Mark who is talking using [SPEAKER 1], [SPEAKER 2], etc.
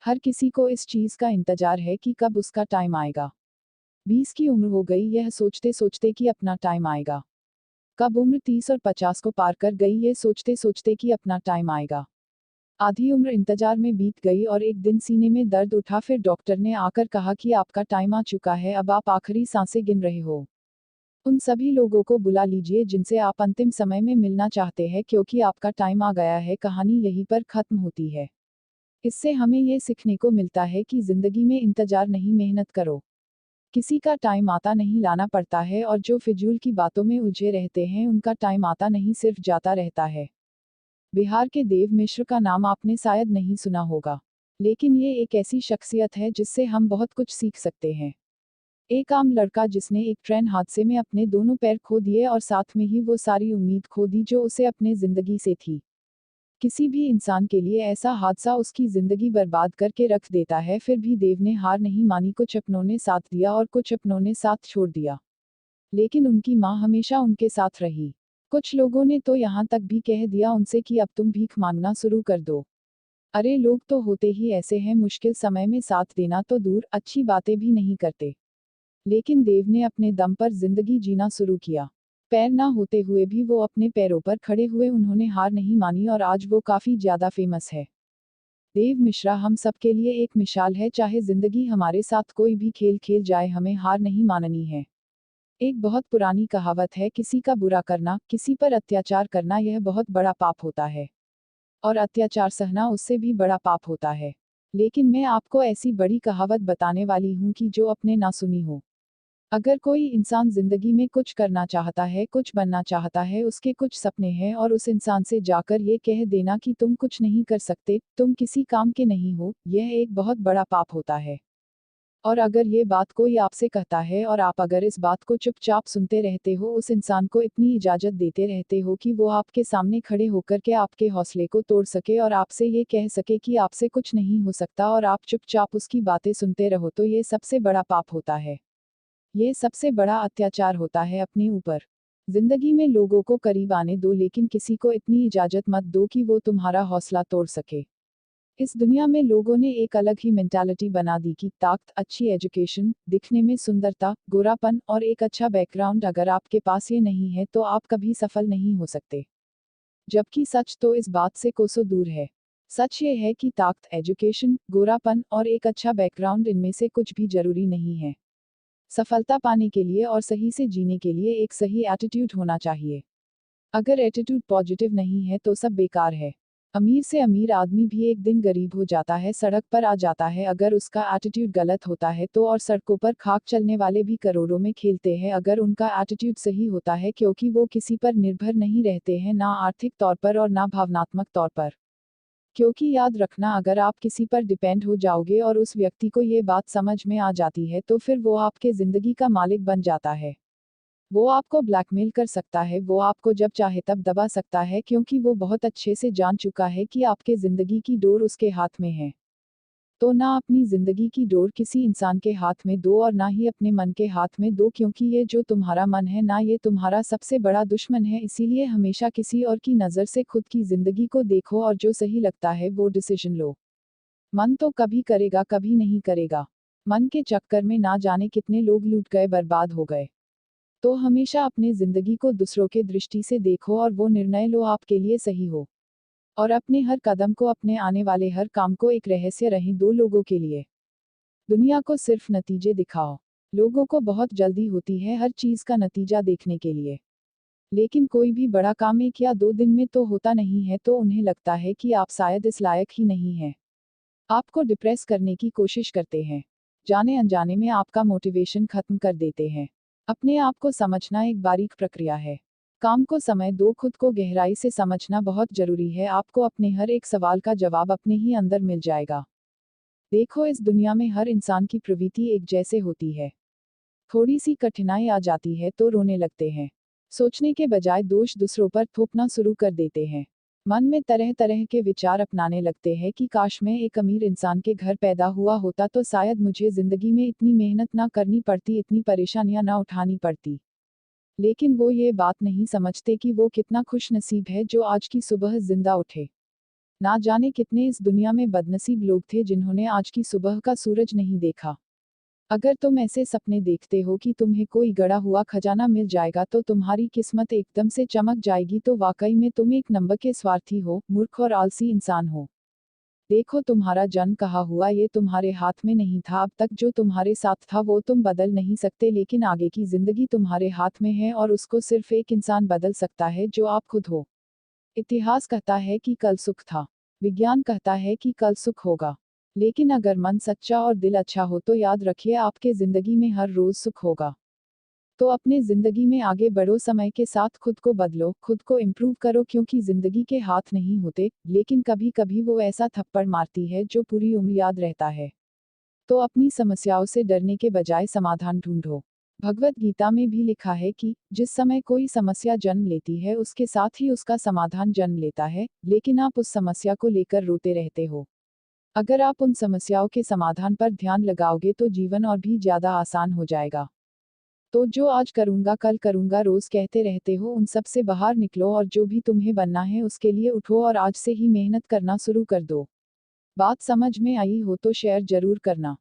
[SPEAKER 1] हर किसी को इस चीज का इंतजार है कि कब उसका टाइम आएगा। 20 की उम्र हो गई यह सोचते सोचते कि अपना टाइम आएगा। कब उम्र 30 और 50 को पार कर गई ये सोचते सोचते कि अपना टाइम आएगा। आधी उम्र इंतजार में बीत गई और एक दिन सीने में दर्द उठा, फिर डॉक्टर ने आकर कहा कि आपका टाइम आ चुका है, अब आप आखिरी सांसें गिन रहे हो। उन सभी लोगों को बुला लीजिए जिनसे आप अंतिम समय में मिलना चाहते हैं, क्योंकि आपका टाइम आ गया है। कहानी यहीं पर खत्म होती है। इससे हमें ये सीखने को मिलता है कि जिंदगी में इंतजार नहीं, मेहनत करो। किसी का टाइम आता नहीं, लाना पड़ता है, और जो फिजूल की बातों में उलझे रहते हैं उनका टाइम आता नहीं, सिर्फ जाता रहता है। बिहार के देव मिश्र का नाम आपने शायद नहीं सुना होगा, लेकिन ये एक ऐसी शख्सियत है जिससे हम बहुत कुछ सीख सकते हैं। एक आम लड़का जिसने एक ट्रेन हादसे में अपने दोनों पैर खो दिए और साथ में ही वो सारी उम्मीद खो दी जो उसे अपने जिंदगी से थी। किसी भी इंसान के लिए ऐसा हादसा उसकी जिंदगी बर्बाद करके रख देता है, फिर भी देव ने हार नहीं मानी। कुछ अपनों ने साथ दिया और कुछ अपनों ने साथ छोड़ दिया, लेकिन उनकी माँ हमेशा उनके साथ रही। कुछ लोगों ने तो यहाँ तक भी कह दिया उनसे कि अब तुम भीख मांगना शुरू कर दो। अरे लोग तो होते ही ऐसे हैं, मुश्किल समय में साथ देना तो दूर, अच्छी बातें भी नहीं करते। लेकिन देव ने अपने दम पर जिंदगी जीना शुरू किया। पैर ना होते हुए भी वो अपने पैरों पर खड़े हुए, उन्होंने हार नहीं मानी और आज वो काफी ज्यादा फेमस है। देव मिश्रा हम सबके लिए एक मिसाल है, चाहे जिंदगी हमारे साथ कोई भी खेल खेल जाए हमें हार नहीं माननी है। एक बहुत पुरानी कहावत है, किसी का बुरा करना, किसी पर अत्याचार करना यह बहुत बड़ा पाप होता है, और अत्याचार सहना उससे भी बड़ा पाप होता है। लेकिन मैं आपको ऐसी बड़ी कहावत बताने वाली हूँ कि जो आपने ना सुनी हो। अगर कोई इंसान जिंदगी में कुछ करना चाहता है, कुछ बनना चाहता है, उसके कुछ सपने हैं, और उस इंसान से जाकर ये कह देना कि तुम कुछ नहीं कर सकते, तुम किसी काम के नहीं हो, यह एक बहुत बड़ा पाप होता है। और अगर ये बात कोई आपसे कहता है और आप अगर इस बात को चुपचाप सुनते रहते हो, उस इंसान को इतनी इजाजत देते रहते हो कि वो आपके सामने खड़े होकर के आपके हौसले को तोड़ सके और आपसे ये कह सके कि आपसे कुछ नहीं हो सकता, और आप चुपचाप उसकी बातें सुनते रहो, तो ये सबसे बड़ा पाप होता है। ये सबसे बड़ा अत्याचार होता है अपने ऊपर। जिंदगी में लोगों को करीब आने दो, लेकिन किसी को इतनी इजाजत मत दो कि वो तुम्हारा हौसला तोड़ सके। इस दुनिया में लोगों ने एक अलग ही मेंटालिटी बना दी कि ताकत, अच्छी एजुकेशन, दिखने में सुंदरता, गोरापन और एक अच्छा बैकग्राउंड अगर आपके पास ये नहीं है तो आप कभी सफल नहीं हो सकते। जबकि सच तो इस बात से कोसों दूर है। सच ये है कि ताकत, एजुकेशन, गोरापन और एक अच्छा बैकग्राउंड, इनमें से कुछ भी जरूरी नहीं है। सफलता पाने के लिए और सही से जीने के लिए एक सही एटीट्यूड होना चाहिए। अगर एटीट्यूड पॉजिटिव नहीं है तो सब बेकार है। अमीर से अमीर आदमी भी एक दिन गरीब हो जाता है, सड़क पर आ जाता है अगर उसका एटीट्यूड गलत होता है तो, और सड़कों पर खाक चलने वाले भी करोड़ों में खेलते हैं अगर उनका एटीट्यूड सही होता है, क्योंकि वो किसी पर निर्भर नहीं रहते हैं, ना आर्थिक तौर पर और ना भावनात्मक तौर पर। क्योंकि याद रखना, अगर आप किसी पर डिपेंड हो जाओगे और उस व्यक्ति को ये बात समझ में आ जाती है तो फिर वो आपके जिंदगी का मालिक बन जाता है। वो आपको ब्लैकमेल कर सकता है, वो आपको जब चाहे तब दबा सकता है, क्योंकि वो बहुत अच्छे से जान चुका है कि आपके जिंदगी की डोर उसके हाथ में है। तो ना अपनी जिंदगी की डोर किसी इंसान के हाथ में दो और ना ही अपने मन के हाथ में दो, क्योंकि ये जो तुम्हारा मन है ना, ये तुम्हारा सबसे बड़ा दुश्मन है। इसीलिए हमेशा किसी और की नज़र से खुद की जिंदगी को देखो और जो सही लगता है वो डिसीजन लो। मन तो कभी करेगा, कभी नहीं करेगा। मन के चक्कर में ना जाने कितने लोग लूट गए, बर्बाद हो गए। तो हमेशा अपने जिंदगी को दूसरों के दृष्टि से देखो और वो निर्णय लो आपके लिए सही हो। और अपने हर कदम को, अपने आने वाले हर काम को एक रहस्य रहें दो लोगों के लिए। दुनिया को सिर्फ नतीजे दिखाओ। लोगों को बहुत जल्दी होती है हर चीज का नतीजा देखने के लिए, लेकिन कोई भी बड़ा काम 1 या 2 दिन में तो होता नहीं है, तो उन्हें लगता है कि आप शायद इस लायक ही नहीं हैं। आपको डिप्रेस करने की कोशिश करते हैं, जाने अनजाने में आपका मोटिवेशन खत्म कर देते हैं। अपने आप को समझना एक बारीक प्रक्रिया है। काम को समय दो, खुद को गहराई से समझना बहुत जरूरी है। आपको अपने हर एक सवाल का जवाब अपने ही अंदर मिल जाएगा। देखो, इस दुनिया में हर इंसान की प्रवृत्ति एक जैसे होती है। थोड़ी सी कठिनाई आ जाती है तो रोने लगते हैं, सोचने के बजाय दोष दूसरों पर थोपना शुरू कर देते हैं। मन में तरह तरह के विचार अपनाने लगते हैं कि काश मैं एक अमीर इंसान के घर पैदा हुआ होता तो शायद मुझे जिंदगी में इतनी मेहनत ना करनी पड़ती, इतनी परेशानियां ना उठानी पड़ती। लेकिन वो ये बात नहीं समझते कि वो कितना खुश नसीब है जो आज की सुबह जिंदा उठे। ना जाने कितने इस दुनिया में बदनसीब लोग थे जिन्होंने आज की सुबह का सूरज नहीं देखा। अगर तुम ऐसे सपने देखते हो कि तुम्हें कोई गड़ा हुआ खजाना मिल जाएगा तो तुम्हारी किस्मत एकदम से चमक जाएगी, तो वाकई में तुम एक नंबर के स्वार्थी हो, मूर्ख और आलसी इंसान हो। देखो, तुम्हारा जन्म कहा हुआ ये तुम्हारे हाथ में नहीं था। अब तक जो तुम्हारे साथ था वो तुम बदल नहीं सकते, लेकिन आगे की जिंदगी तुम्हारे हाथ में है और उसको सिर्फ एक इंसान बदल सकता है, जो आप खुद हो। इतिहास कहता है कि कल सुख था। विज्ञान कहता है कि कल सुख होगा। लेकिन अगर मन सच्चा और दिल अच्छा हो तो याद रखिए, आपके जिंदगी में हर रोज सुख होगा। तो अपने जिंदगी में आगे बढ़ो, समय के साथ खुद को बदलो, खुद को इम्प्रूव करो, क्योंकि जिंदगी के हाथ नहीं होते, लेकिन कभी कभी वो ऐसा थप्पड़ मारती है जो पूरी उम्र याद रहता है। तो अपनी समस्याओं से डरने के बजाय समाधान ढूंढो। भगवत गीता में भी लिखा है कि जिस समय कोई समस्या जन्म लेती है उसके साथ ही उसका समाधान जन्म लेता है, लेकिन आप उस समस्या को लेकर रोते रहते हो। अगर आप उन समस्याओं के समाधान पर ध्यान लगाओगे तो जीवन और भी ज्यादा आसान हो जाएगा। तो जो आज करूंगा कल करूंगा रोज कहते रहते हो, उन सब से बाहर निकलो और जो भी तुम्हें बनना है उसके लिए उठो और आज से ही मेहनत करना शुरू कर दो। बात समझ में आई हो तो शेयर जरूर करना।